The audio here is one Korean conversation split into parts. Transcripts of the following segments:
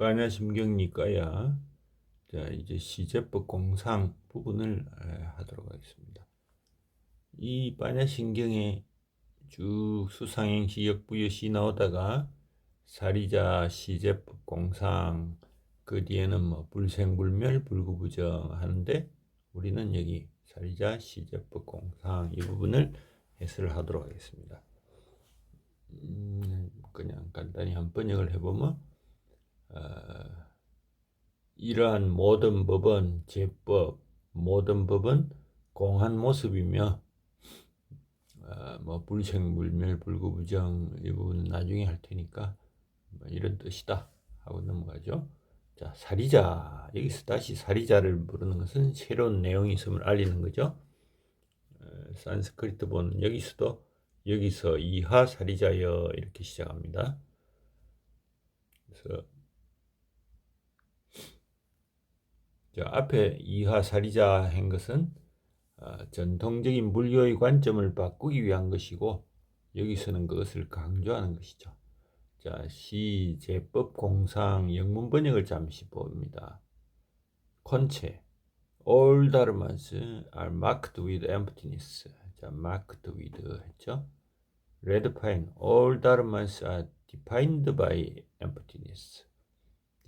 반야심경니까야. 자, 이제 시제법 공상 부분을 하도록 하겠습니다. 이 반야심경에 쭉 수상행시 역부여시 나오다가 사리자 시제법 공상, 그 뒤에는 뭐 불생불멸 불구부정 하는데, 우리는 여기 사리자 시제법 공상 이 부분을 해설을 하도록 하겠습니다. 그냥 간단히 한 번역을 해보면, 이러한 모든 법은 제법, 모든 법은 공한 모습이며, 뭐 불생불멸 불구부정 이 부분은 나중에 할 테니까 뭐 이런 뜻이다 하고 넘어가죠. 자, 사리자, 여기서 다시 사리자를 부르는 것은 새로운 내용이 있음을 알리는 거죠. 산스크리트 본 여기서 이하 사리자여 이렇게 시작합니다. 그래서 자, 앞에 이하 사리자 한 것은 전통적인 물교의 관점을 바꾸기 위한 것이고, 여기서는 그것을 강조하는 것이죠. 자, 시제법 공상 영문 번역을 잠시 봅니다. 콘체 All dharmas are marked with emptiness. 자, marked with 했죠. Redefine All dharmas are defined by emptiness.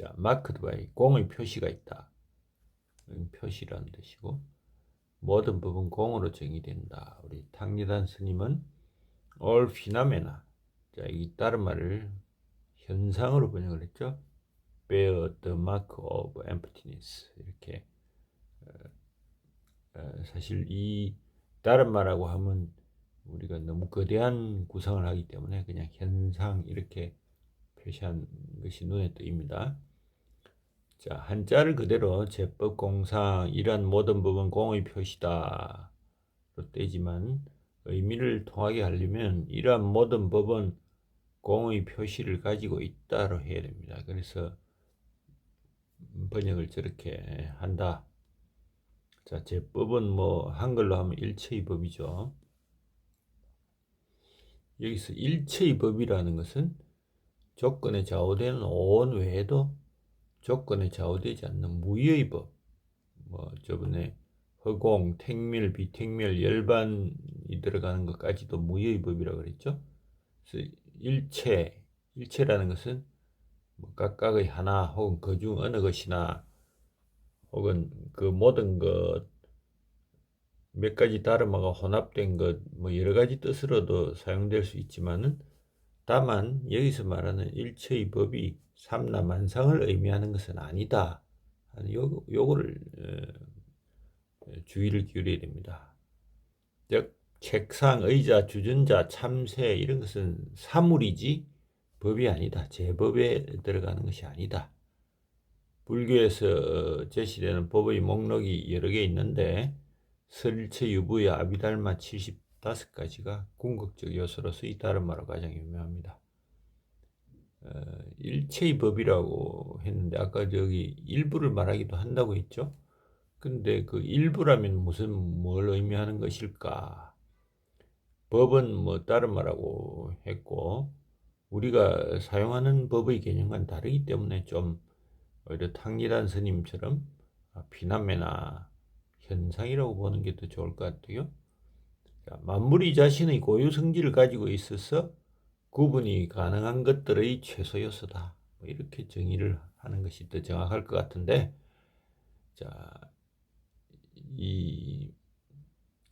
자, marked by 공의 표시가 있다. 표시라는 뜻이고, 모든 법은 공으로 정의된다. 우리 탕리단 스님은 all phenomena, 자, 이 다른 말을 현상으로 번역을 했죠. bear the mark of emptiness. 이렇게 사실 이 다른 말하고 하면 우리가 너무 거대한 구상을 하기 때문에 그냥 현상 이렇게 표시한 것이 눈에 띄입니다. 자, 한자를 그대로 제법 공상 이러한 모든 법은 공의 표시다 로 떼지만, 의미를 통하게 하려면 이러한 모든 법은 공의 표시를 가지고 있다로 해야 됩니다. 그래서 번역을 저렇게 한다. 자, 제법은 뭐 한글로 하면 일체의 법이죠. 여기서 일체의 법이라는 것은 조건에 좌우되는 온 외에도 조건에 좌우되지 않는 무의의 법, 뭐 저번에 허공, 택밀, 비택밀, 열반이 들어가는 것까지도 무의의 법이라고 그랬죠. 그래서 일체라는 것은 뭐 각각의 하나 혹은 그 중 어느 것이나 혹은 그 모든 것 몇 가지 다름화가 혼합된 것, 뭐 여러 가지 뜻으로도 사용될 수 있지만은, 다만 여기서 말하는 일체의 법이 삼라만상을 의미하는 것은 아니다. 요거를 주의를 기울여야 됩니다. 즉 책상, 의자, 주전자, 참새 이런 것은 사물이지 법이 아니다. 제법에 들어가는 것이 아니다. 불교에서 제시되는 법의 목록이 여러 개 있는데, 설일체, 유부야, 아비달마 75가지가 궁극적 요소로서 이 다른 말로 가장 유명합니다. 일체의 법이라고 했는데, 아까 저기 일부를 말하기도 한다고 했죠. 근데 그 일부라면 뭘 의미하는 것일까? 법은 뭐 다른 말하고 했고, 우리가 사용하는 법의 개념과는 다르기 때문에 좀 오히려 탕리단 스님처럼 피나메나 현상이라고 보는 게 더 좋을 것 같아요. 자, 만물이 자신의 고유 성질을 가지고 있어서 구분이 가능한 것들의 최소 요소다. 뭐 이렇게 정의를 하는 것이 더 정확할 것 같은데, 자, 이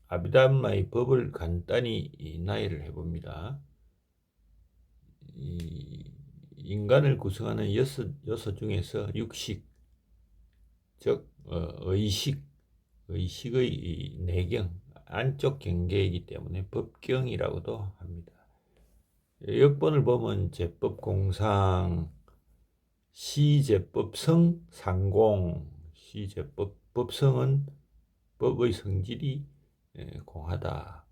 아비담마의 법을 간단히 나열을 해봅니다. 이 인간을 구성하는 요소 중에서 육식, 즉 의식의 내경, 안쪽 경계이기 때문에 법경이라고도 합니다. 역본을 보면 제법공상, 시제법성, 상공, 시제법, 법성은 법의 성질이 공하다.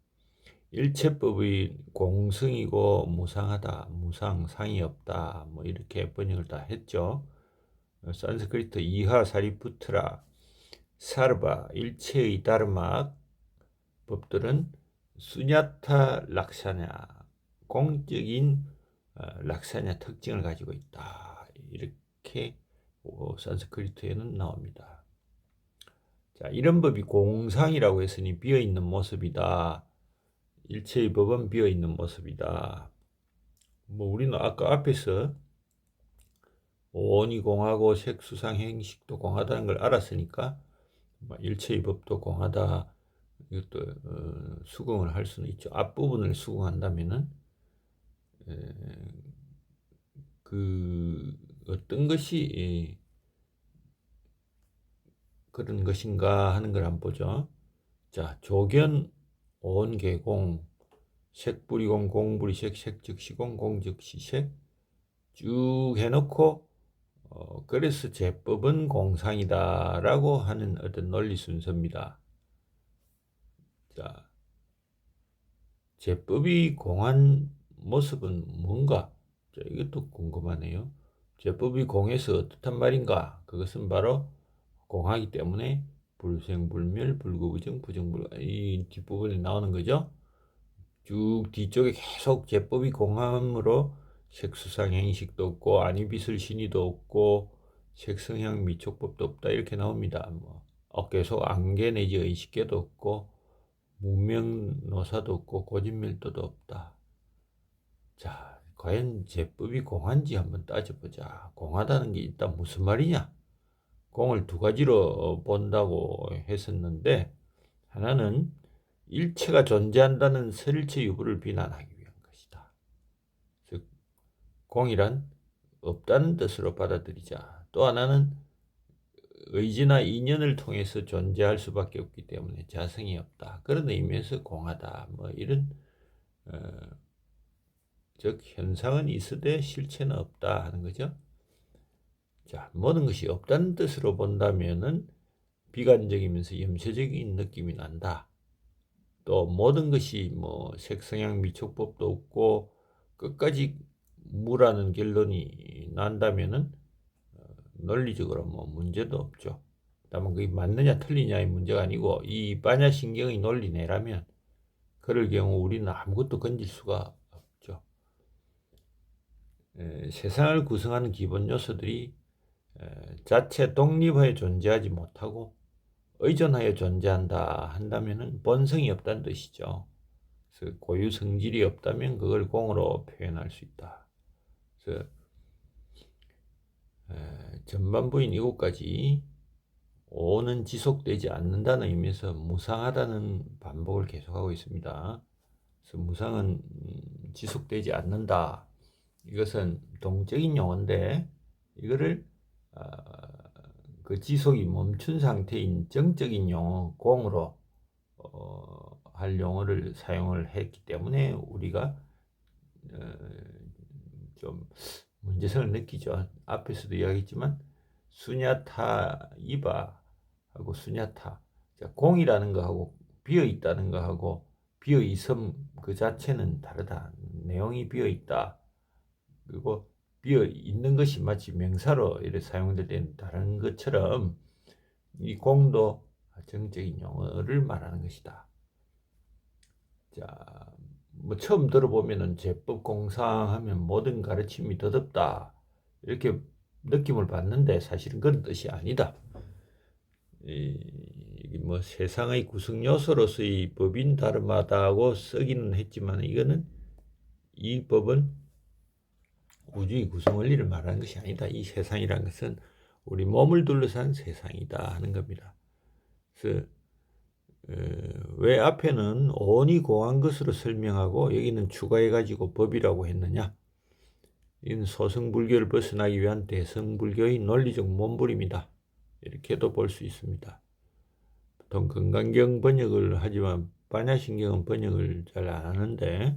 일체법의 공성이고 무상하다, 무상, 상이 없다, 뭐 이렇게 번역을 다 했죠. 산스크리트 이하 사리푸트라 사르바 일체의 다르마 법들은 수냐타 락사냐, 공적인 락사냐 특징을 가지고 있다. 이렇게 산스크리트에는 나옵니다. 자, 이런 법이 공상이라고 했으니 비어있는 모습이다. 일체의 법은 비어있는 모습이다. 우리는 아까 앞에서 오온이 공하고 색수상 행식도 공하다는 걸 알았으니까 일체의 법도 공하다. 이것도 수긍을 할 수는 있죠. 앞부분을 수긍한다면은 그 어떤 것이 그런 것인가 하는 걸 한번 보죠. 자, 조견 오온계공 색불이공 공불이색 색즉시공 공즉시색 쭉 해놓고 그래서 제법은 공상이다 라고 하는 어떤 논리 순서입니다. 자, 제법이 공한 모습은 뭔가? 자, 이것도 궁금하네요. 제법이 공해서 어떻단 말인가? 그것은 바로 공하기 때문에 불생불멸 불구부정 부정불가 이 뒷부분에 나오는 거죠. 쭉 뒤쪽에 계속 제법이 공함으로 색수상 행식도 없고 아니비슬 신의도 없고 색성향 미촉법도 없다 이렇게 나옵니다. 계속 안개 내지 의식계도 없고 무명노사도 없고 고진멸도도 없다. 자, 과연 제법이 공한지 한번 따져보자. 공하다는 게 일단 무슨 말이냐? 공을 두 가지로 본다고 했었는데 하나는 일체가 존재한다는 설일체 유부를 비난하기 위한 것이다. 즉 공이란 없다는 뜻으로 받아들이자. 또 하나는 의지나 인연을 통해서 존재할 수밖에 없기 때문에 자성이 없다. 그런 의미에서 공하다. 이런 즉 현상은 있으되 실체는 없다 하는 거죠. 자, 모든 것이 없다는 뜻으로 본다면은 비관적이면서 염세적인 느낌이 난다. 또 모든 것이 색성향 미촉법도 없고 끝까지 무라는 결론이 난다면은 논리적으로 문제도 없죠. 다만 그게 맞느냐 틀리냐의 문제가 아니고 이 반야신경의 논리내라면 그럴 경우 우리는 아무것도 건질 수가 없죠. 세상을 구성하는 기본 요소들이 자체 독립하여 존재하지 못하고 의존하여 존재한다 한다면은 본성이 없다는 뜻이죠. 그래서 고유 성질이 없다면 그걸 공으로 표현할 수 있다. 그래서 전반부인 이곳까지 오는 지속되지 않는다는 의미에서 무상하다는 반복을 계속하고 있습니다. 그래서 무상은 지속되지 않는다. 이것은 동적인 용어인데 이거를 그 지속이 멈춘 상태인 정적인 용어 공으로 할 용어를 사용을 했기 때문에 우리가 좀 문제성을 느끼죠. 앞에서도 이야기했지만 수냐타 이바 하고 수냐타 공이라는 거하고 비어 있다는 거하고 비어 있음 그 자체는 다르다. 내용이 비어 있다. 그리고 비어 있는 것이 마치 명사로 이렇게 사용될 때는 다른 것처럼 이 공도 정적인 용어를 말하는 것이다. 자, 처음 들어보면은 제법 공상하면 모든 가르침이 더덥다 이렇게 느낌을 받는데 사실은 그런 뜻이 아니다. 세상의 구성 요소로서의 법인 다름하다고 쓰기는 했지만 이거는 이 법은 우주의 구성 원리를 말하는 것이 아니다. 이 세상이라는 것은 우리 몸을 둘러싼 세상이다 하는 겁니다. 그래서 왜 앞에는 온이 공한 것으로 설명하고 여기는 추가해가지고 법이라고 했느냐? 이는 소승불교를 벗어나기 위한 대승불교의 논리적 몸부림이다. 이렇게도 볼 수 있습니다. 보통 금강경 번역을 하지만 반야신경은 번역을 잘 안 하는데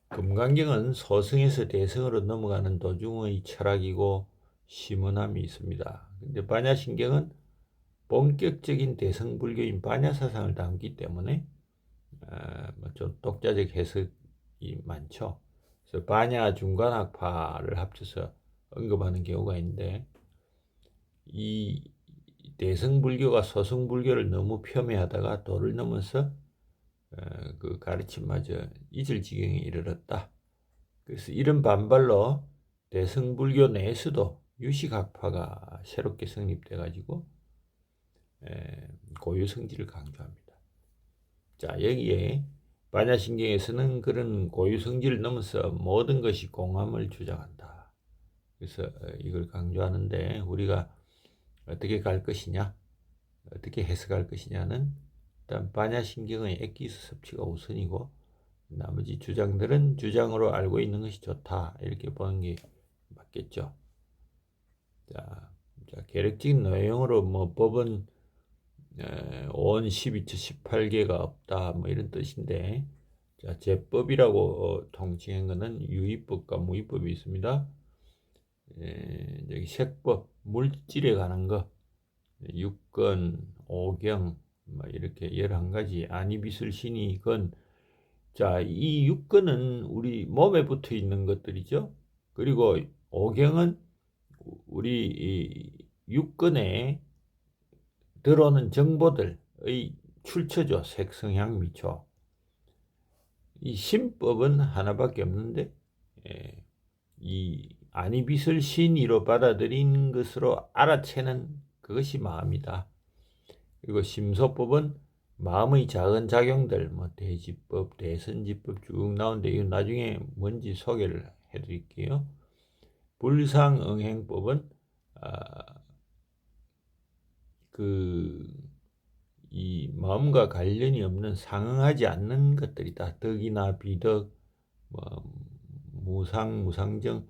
금강경은 소승에서 대승으로 넘어가는 도중의 철학이고 심원함이 있습니다. 근데 반야신경은 본격적인 대승불교인 반야사상을 담기 때문에 좀 독자적 해석이 많죠. 그래서 반야 중간학파를 합쳐서 언급하는 경우가 있는데 이 대승불교가 소승불교를 너무 폄훼하다가 도를 넘어서 그 가르침마저 잊을 지경에 이르렀다. 그래서 이런 반발로 대승불교 내에서도 유식학파가 새롭게 성립돼 가지고 고유 성질을 강조합니다. 자, 여기에 반야신경에서는 그런 고유 성질을 넘어서 모든 것이 공함을 주장한다. 그래서 이걸 강조하는데 우리가 어떻게 갈 것이냐, 어떻게 해석할 것이냐는 일단 반야신경의 액기스 섭취가 우선이고 나머지 주장들은 주장으로 알고 있는 것이 좋다 이렇게 보는 게 맞겠죠. 자, 계력적인 내용으로 뭐 법은 온 12처 18개가 없다 뭐 이런 뜻인데, 자, 제법이라고 통칭한 것은 유의법과 무의법이 있습니다. 여기 색법, 물질에 관한 거, 육권, 오경, 뭐 이렇게 11가지 안이비슬신이건, 자, 이 육권은 우리 몸에 붙어 있는 것들이죠. 그리고 오경은 우리 이 육권에 들어오는 정보들의 출처죠. 색, 성향, 미초. 이 신법은 하나밖에 없는데 이 안이빛을 신의로 받아들인 것으로 알아채는 그것이 마음이다. 그리고 심소법은 마음의 작은 작용들, 뭐 대지법, 대선지법 쭉 나오는데 이건 나중에 뭔지 소개를 해드릴게요. 불상응행법은 이 마음과 관련이 없는 상응하지 않는 것들이다. 덕이나 비덕, 뭐 무상, 무상정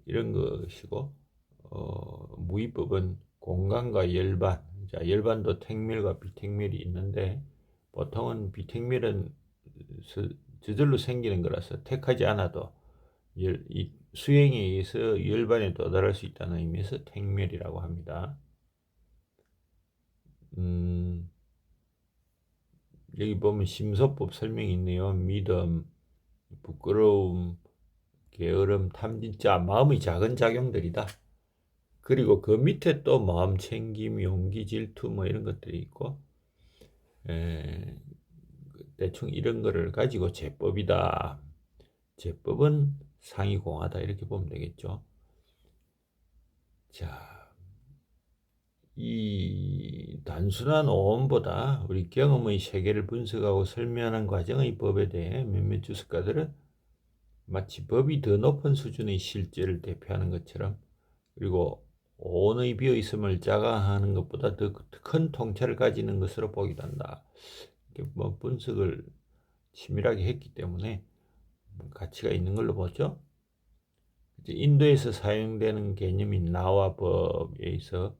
이런 것이고, 무의법은 공간과 열반. 자, 열반도 택멸과 비택멸이 있는데 보통은 비택멸은 저절로 생기는 거라서 택하지 않아도 이 수행에 의해서 열반에 도달할 수 있다는 의미에서 택멸이라고 합니다. 여기 보면 심소법 설명이 있네요. 믿음, 부끄러움, 게으름, 탐진자, 마음의 작은 작용들이다. 그리고 그 밑에 또 마음 챙김, 용기, 질투 뭐 이런 것들이 있고, 대충 이런 거를 가지고 제법이다. 제법은 상이공하다 이렇게 보면 되겠죠. 자, 이 단순한 오음보다 우리 경험의 세계를 분석하고 설명하는 과정의 법에 대해 몇몇 주석가들은 마치 법이 더 높은 수준의 실제를 대표하는 것처럼, 그리고 오온의 비어있음을 자각하는 것보다 더 큰 통찰을 가지는 것으로 보기도 한다. 이렇게 뭐 분석을 치밀하게 했기 때문에 가치가 있는 걸로 보죠. 인도에서 사용되는 개념인 나와 법에 있어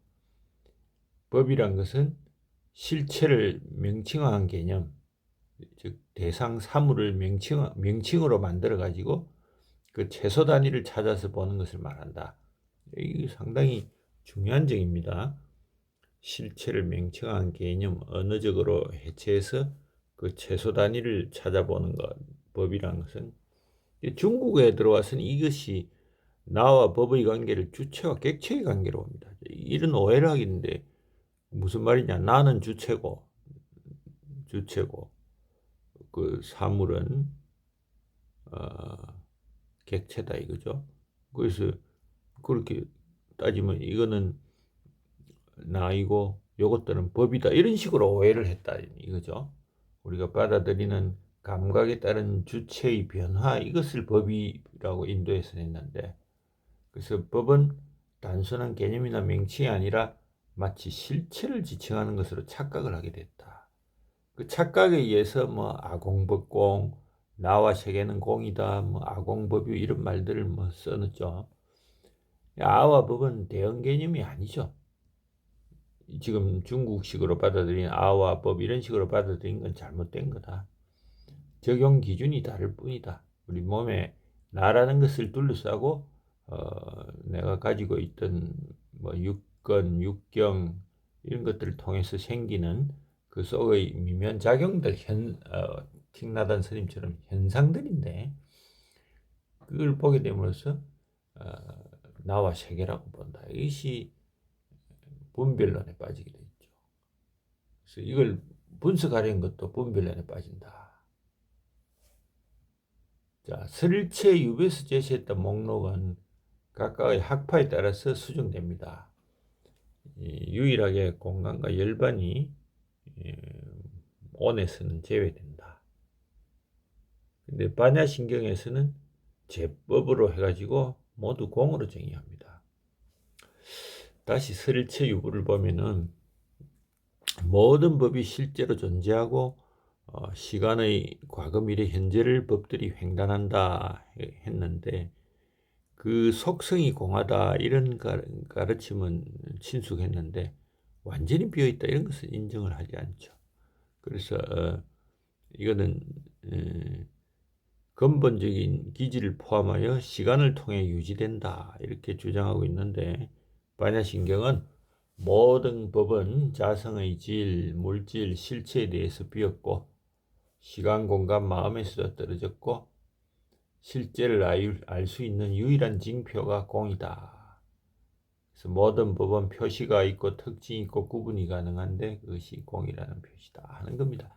법이란 것은 실체를 명칭화한 개념, 즉 대상 사물을 명칭으로 만들어 가지고 그 최소 단위를 찾아서 보는 것을 말한다. 이게 상당히 중요한 점입니다. 실체를 명칭한 개념, 언어적으로 해체해서 그 최소 단위를 찾아보는 것, 법이란 것은 중국에 들어와서는 이것이 나와 법의 관계를 주체와 객체의 관계로 봅니다. 이런 오해를 하겠는데 무슨 말이냐? 나는 주체고 그 사물은 객체다 이거죠. 그래서 그렇게 따지면 이거는 나이고 요것들은 법이다 이런 식으로 오해를 했다 이거죠. 우리가 받아들이는 감각에 따른 주체의 변화, 이것을 법이라고 인도에서 했는데, 그래서 법은 단순한 개념이나 명칭이 아니라 마치 실체를 지칭하는 것으로 착각을 하게 됐다. 그 착각에 의해서 뭐 아공법공, 나와 세계는 공이다, 뭐 아공법유 이런 말들을 뭐 써놨죠. 아와 법은 대응 개념이 아니죠. 지금 중국식으로 받아들인 아와 법 이런 식으로 받아들인 건 잘못된 거다. 적용 기준이 다를 뿐이다. 우리 몸에 나라는 것을 둘러싸고 내가 가지고 있던 뭐 육건, 육경 이런 것들을 통해서 생기는 그 속의 미묘한 작용들, 틱나단 스님처럼 현상들인데, 그걸 보게 됨으로써 나와 세계라고 본다. 이것이 분별론에 빠지게 되죠. 그래서 이걸 분석하려는 것도 분별론에 빠진다. 자, 설체 유배에서 제시했던 목록은 각각의 학파에 따라서 수정됩니다. 유일하게 공간과 열반이 온에서는 제외된다. 근데 반야신경에서는 제법으로 해가지고 모두 공으로 정의합니다. 다시 설일체 유부를 보면은 모든 법이 실제로 존재하고 시간의 과거, 미래, 현재를 법들이 횡단한다 했는데 그 속성이 공하다 이런 가르침은 친숙했는데 완전히 비어있다 이런 것은 인정을 하지 않죠. 그래서 이거는 근본적인 기질을 포함하여 시간을 통해 유지된다 이렇게 주장하고 있는데 반야신경은 모든 법은 자성의 질, 물질, 실체에 대해서 비었고 시간, 공간, 마음에서도 떨어졌고 실제를 알 수 있는 유일한 징표가 공이다. 그래서 모든 법은 표시가 있고 특징이 있고 구분이 가능한데 그것이 공이라는 표시다 하는 겁니다.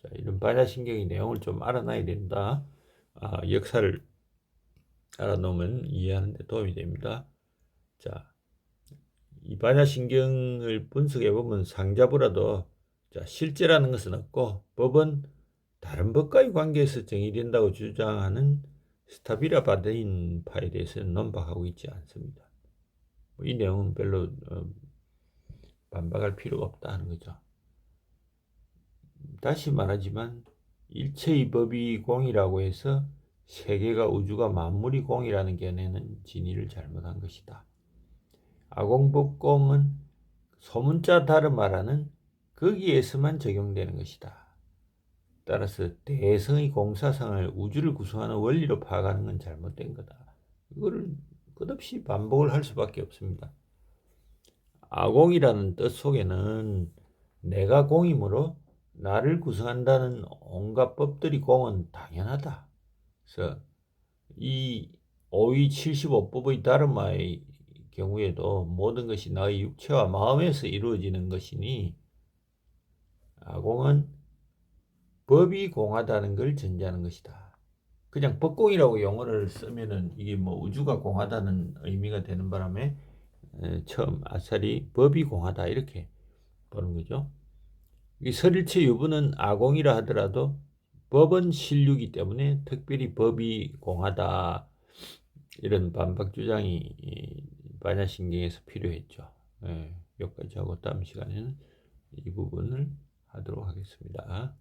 자, 이런 반야신경의 내용을 좀 알아놔야 된다. 역사를 알아놓으면 이해하는 데 도움이 됩니다. 자, 이 반야신경을 분석해 보면 상자부라도 자, 실제라는 것은 없고 법은 다른 법과의 관계에서 정의된다고 주장하는 스타비라 바데인 파에 대해서는 논박하고 있지 않습니다. 이 내용은 별로 반박할 필요가 없다 하는 거죠. 다시 말하지만 일체의 법이 공이라고 해서 세계가 우주가 만물이 공이라는 견해는 진의를 잘못한 것이다. 아공법공은 소문자 다른 말하는 거기에서만 적용되는 것이다. 따라서 대성의 공사상을 우주를 구성하는 원리로 파악하는 건 잘못된 거다. 이거를 끝없이 반복을 할 수밖에 없습니다. 아공이라는 뜻 속에는 내가 공이므로 나를 구성한다는 온갖 법들이 공은 당연하다. 그래서 이 5위 75법의 다르마의 경우에도 모든 것이 나의 육체와 마음에서 이루어지는 것이니 아공은 법이 공하다는 걸 전제하는 것이다. 그냥 법공이라고 용어를 쓰면은 이게 뭐 우주가 공하다는 의미가 되는 바람에 처음 아싸리 법이 공하다 이렇게 보는 거죠. 이 설일체 유부는 아공이라 하더라도 법은 실류이기 때문에 특별히 법이 공하다 이런 반박 주장이 반야신경에서 필요했죠. 여기까지 하고 다음 시간에는 이 부분을 하도록 하겠습니다.